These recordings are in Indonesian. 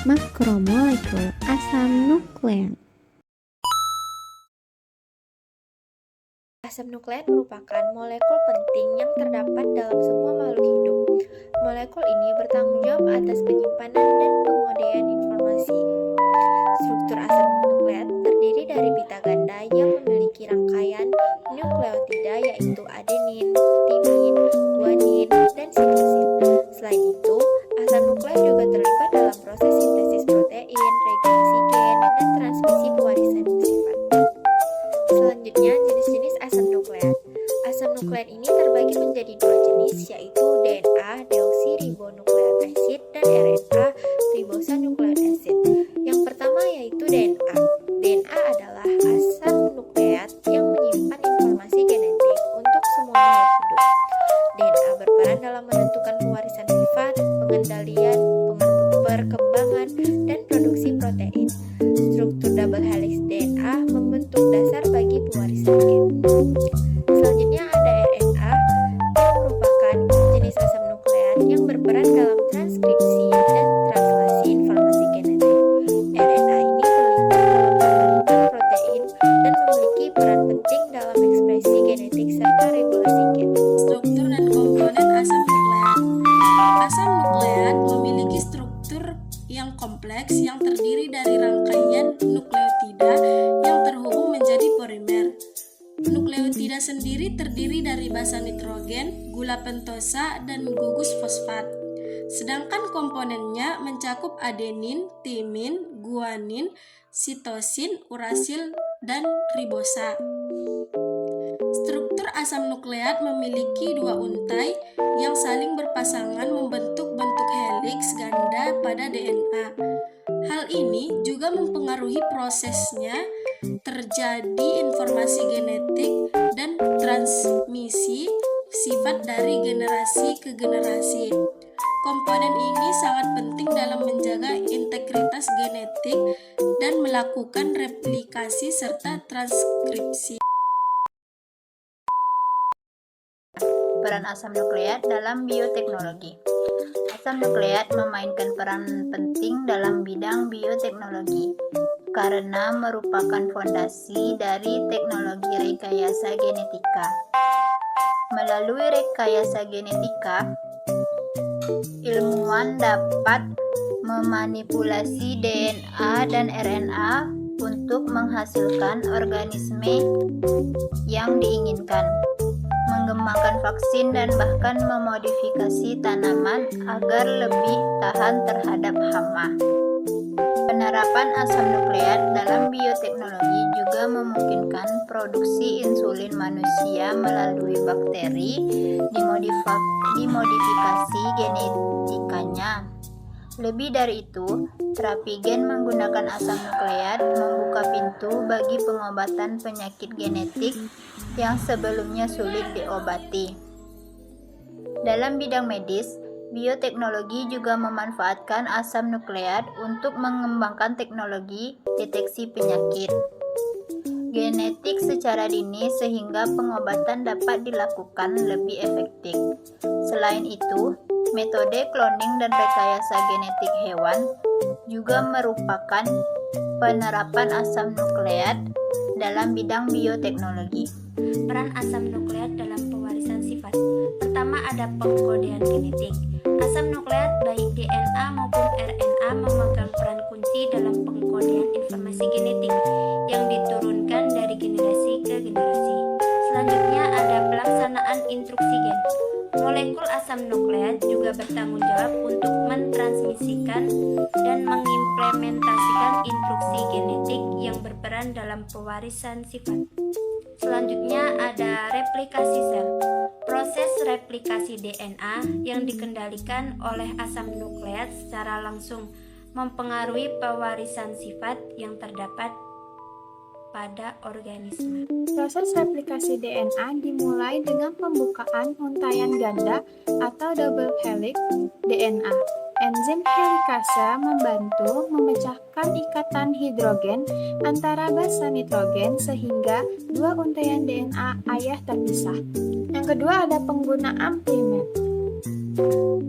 Makromolekul asam nukleat. Asam nukleat merupakan molekul penting yang terdapat dalam semua makhluk hidup. Molekul ini bertanggung jawab atas penyimpanan dan pengodean informasi. Struktur asam nukleat terdiri dari pita ganda yang memiliki rangkaian nukleotida yaitu adenin, timin, guanin, dan sitosin. Selain itu, asam nukleat juga terlibat dalam proses sintesis protein, regulasi gen, dan transmisi pewarisan sifat. Selanjutnya, jenis-jenis asam nukleat. Asam nukleat ini terbagi menjadi dua jenis, yaitu DNA deoksiribonukleat acid dan RNA ribosonukleat acid. Yang pertama yaitu DNA. DNA adalah asam nukleat yang menyimpan informasi genetik untuk semua makhluk hidup. DNA berperan dalam menentukan pewarisan sifat, pengendalian, perkembangan, dan produksi protein. Struktur double helix DNA membentuk dasar bagi pewarisan gen. Selanjutnya ada RNA yang merupakan jenis asam nukleat yang berperan dalam transkripsi dan translasi informasi genetik. RNA ini terlibat dalam pembentukan protein dan memiliki peran penting dalam ekspresi genetik serta regulasi gen. Struktur dan komponen asam nukleat. Asam nukleat memiliki struktur yang kompleks yang terdiri dari rangkaian nukleotida yang terhubung menjadi polimer. Nukleotida sendiri terdiri dari basa nitrogen, gula pentosa, dan gugus fosfat. Sedangkan komponennya mencakup adenin, timin, guanin, sitosin, urasil, dan ribosa. Struktur asam nukleat memiliki dua untai yang saling berpasangan membentuk bentuk heliks ganda pada DNA. Hal ini juga mempengaruhi prosesnya terjadi informasi genetik dan transmisi sifat dari generasi ke generasi. Komponen ini sangat penting dalam menjaga integritas genetik dan melakukan replikasi serta transkripsi. Peran asam nukleat dalam bioteknologi. Asam nukleat memainkan peran penting dalam bidang bioteknologi karena merupakan fondasi dari teknologi rekayasa genetika. Melalui rekayasa genetika, ilmuwan dapat memanipulasi DNA dan RNA untuk menghasilkan organisme yang diinginkan, mengembangkan vaksin, dan bahkan memodifikasi tanaman agar lebih tahan terhadap hama. Penerapan asam nukleat dalam bioteknologi juga memungkinkan produksi insulin manusia melalui bakteri dimodifikasi genetikanya. Lebih dari itu, terapi gen menggunakan asam nukleat membuka pintu bagi pengobatan penyakit genetik yang sebelumnya sulit diobati. Dalam bidang medis, bioteknologi juga memanfaatkan asam nukleat untuk mengembangkan teknologi deteksi penyakit genetik secara dini sehingga pengobatan dapat dilakukan lebih efektif. Selain itu, metode cloning dan rekayasa genetik hewan juga merupakan penerapan asam nukleat dalam bidang bioteknologi. Peran asam nukleat dalam pewarisan sifat. Pertama, ada pengkodean genetik. Asam nukleat baik DNA maupun RNA memegang peran kunci dalam pengkodean informasi genetik yang diturunkan dari generasi ke generasi. Selanjutnya ada pelaksanaan instruksi gen. Molekul asam nukleat juga bertanggung jawab untuk mentransmisikan dan mengimplementasikan instruksi genetik yang berperan dalam pewarisan sifat. Selanjutnya ada replikasi sel. Proses replikasi DNA yang dikendalikan oleh asam nukleat secara langsung mempengaruhi pewarisan sifat yang terdapat pada organisme. Proses replikasi DNA dimulai dengan pembukaan untaian ganda atau double helix DNA. Enzim helikase membantu memecahkan ikatan hidrogen antara basa nitrogen sehingga dua untaian DNA ayah terpisah. Yang kedua ada penggunaan primer.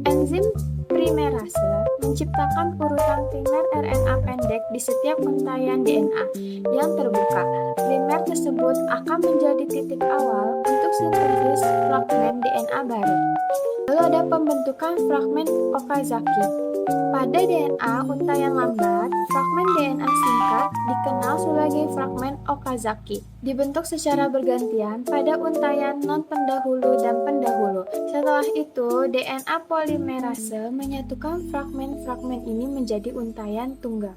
Enzim primerase menciptakan urutan primer RNA pendek di setiap untaian DNA yang terbuka. Primer tersebut akan menjadi titik awal untuk sintesis fragmen DNA baru. Lalu ada pembentukan fragmen Okazaki. Pada DNA untaian lambat, fragmen DNA singkat dikenal sebagai fragmen Okazaki. Dibentuk secara bergantian pada untaian non-pendahulu dan pendahulu. Setelah itu, DNA polimerase menyatukan fragmen-fragmen ini menjadi untaian tunggal.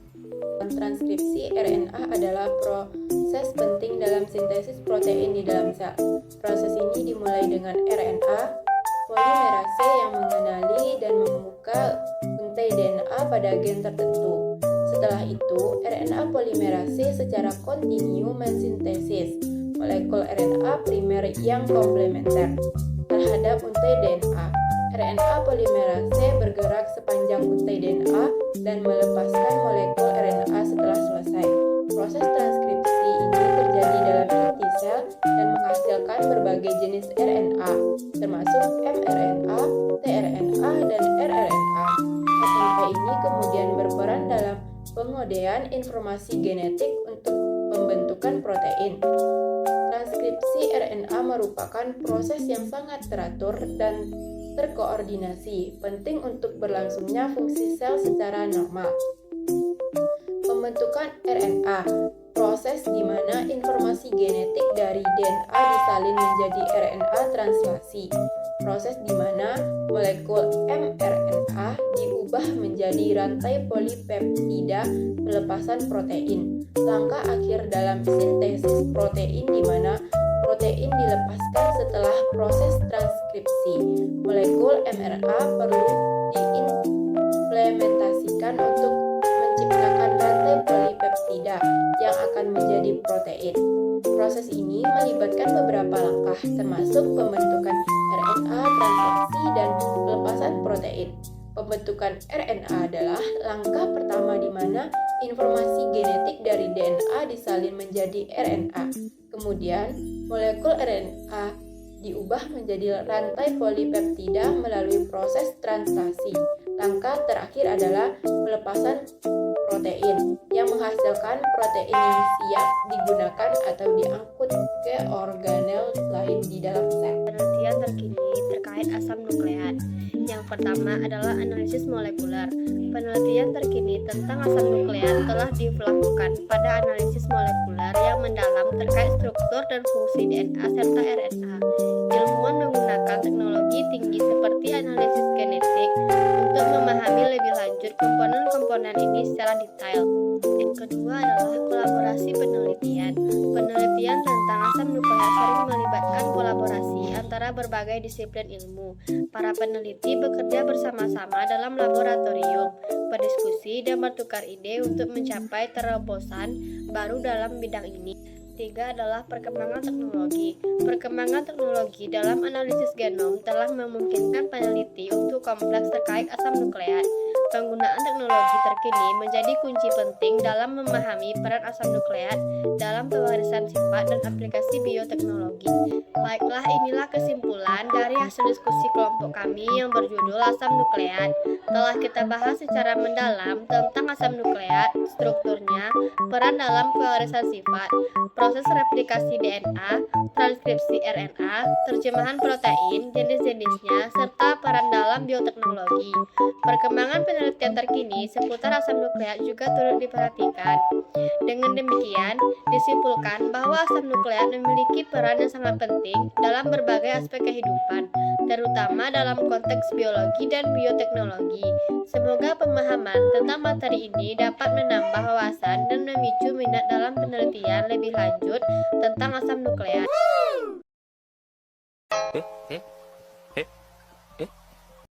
Transkripsi RNA adalah proses penting dalam sintesis protein di dalam sel. Proses ini dimulai dengan RNA polimerase yang mengenali dan membuka untai DNA pada gen tertentu. Setelah itu, RNA polimerase secara kontinu mensintesis molekul RNA primer yang komplementer terhadap untai DNA. RNA polimerase bergerak sepanjang untai DNA dan melepaskan molekul RNA setelah selesai. Proses transkripsi ini terjadi dalam inti sel dan menghasilkan berbagai jenis RNA, termasuk mRNA, tRNA, dan rRNA. RNA ini kemudian berperan dalam pengodean informasi genetik untuk pembentukan protein. Transkripsi RNA merupakan proses yang sangat teratur dan terkoordinasi, penting untuk berlangsungnya fungsi sel secara normal. Pembentukan RNA, proses di mana informasi genetik dari DNA disalin menjadi RNA translasi. Proses di mana molekul mRNA diubah menjadi rantai polipeptida pelepasan protein. Langkah akhir dalam sintesis protein di mana protein dilepaskan setelah proses transkripsi. Molekul mRNA perlu diimplementasikan untuk menciptakan rantai polipeptida yang akan menjadi protein. Proses ini melibatkan beberapa langkah, termasuk pembentukan RNA translasi dan pelepasan protein. Pembentukan RNA adalah langkah pertama di mana informasi genetik dari DNA disalin menjadi RNA. Kemudian, molekul RNA diubah menjadi rantai polipeptida melalui proses translasi. Langkah terakhir adalah pelepasan protein yang menghasilkan protein yang siap digunakan atau diangkut ke organel lain di dalam sel. Penelitian terkini terkait asam nukleat. Yang pertama adalah analisis molekuler. Penelitian terkini tentang asam nukleat telah dilakukan pada analisis molekuler yang mendalam terkait struktur dan fungsi DNA serta RNA. Ilmuwan menggunakan teknologi tinggi seperti analisis genetik untuk memahami lebih lanjut komponen-komponen ini secara detail. Yang kedua adalah kolaborasi penelitian. Penelitian tentang asam nukleat sering melibatkan kolaborasi antara berbagai disiplin ilmu. Para peneliti bekerja bersama-sama dalam laboratorium, berdiskusi dan bertukar ide untuk mencapai terobosan baru dalam bidang ini. Tiga adalah perkembangan teknologi. Perkembangan teknologi dalam analisis genom telah memungkinkan peneliti untuk kompleks terkait asam nukleat. Penggunaan teknologi terkini menjadi kunci penting dalam memahami peran asam nukleat dalam pewarisan sifat dan aplikasi bioteknologi. Baiklah, inilah kesimpulan dari hasil diskusi kelompok kami yang berjudul asam nukleat. Telah kita bahas secara mendalam tentang asam nukleat, strukturnya, peran dalam pewarisan sifat, proses replikasi DNA, transkripsi RNA, terjemahan protein, jenis-jenisnya, serta peran dalam bioteknologi. Perkembangan penelitian terkini seputar asam nukleat juga turut diperhatikan. Dengan demikian, disimpulkan bahwa asam nukleat memiliki peran yang sangat penting dalam berbagai aspek kehidupan, terutama dalam konteks biologi dan bioteknologi. Semoga pemahaman tentang materi ini dapat menambah wawasan dan memicu minat dalam penelitian lebih lanjut tentang asam nukleat.